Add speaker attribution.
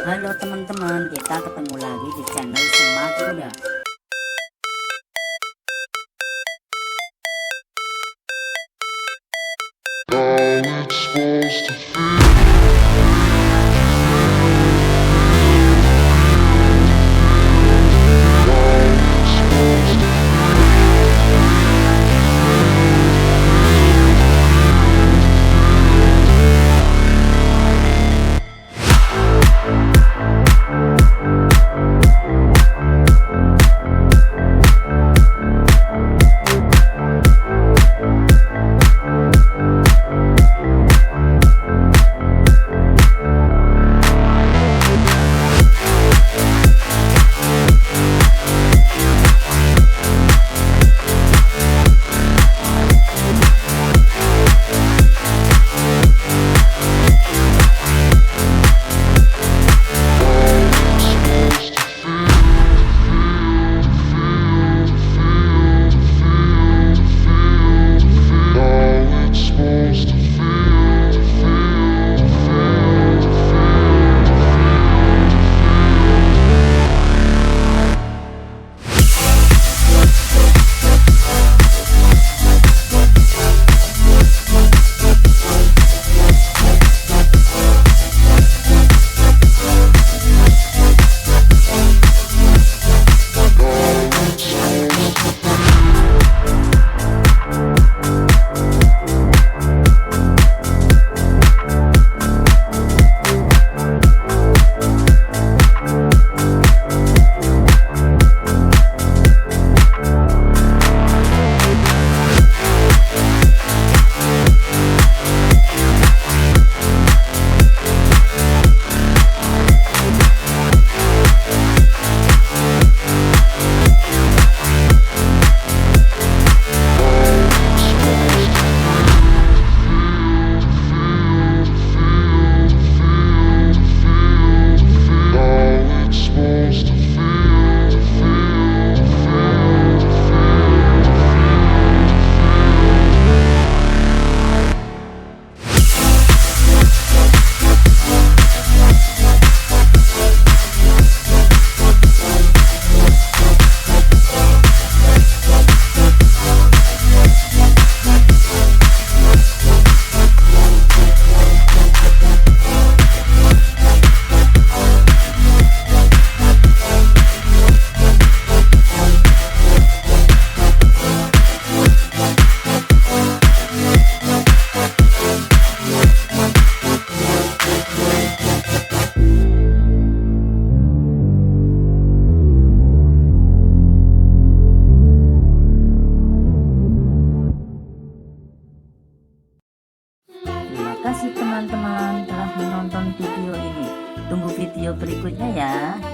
Speaker 1: Halo teman-teman, kita ketemu lagi di channel Semak Kuda.
Speaker 2: How it's supposed to feel. How it's supposed to How it's supposed to How it's supposed to
Speaker 1: Terima kasih teman-teman telah menonton video ini. Tunggu video berikutnya ya.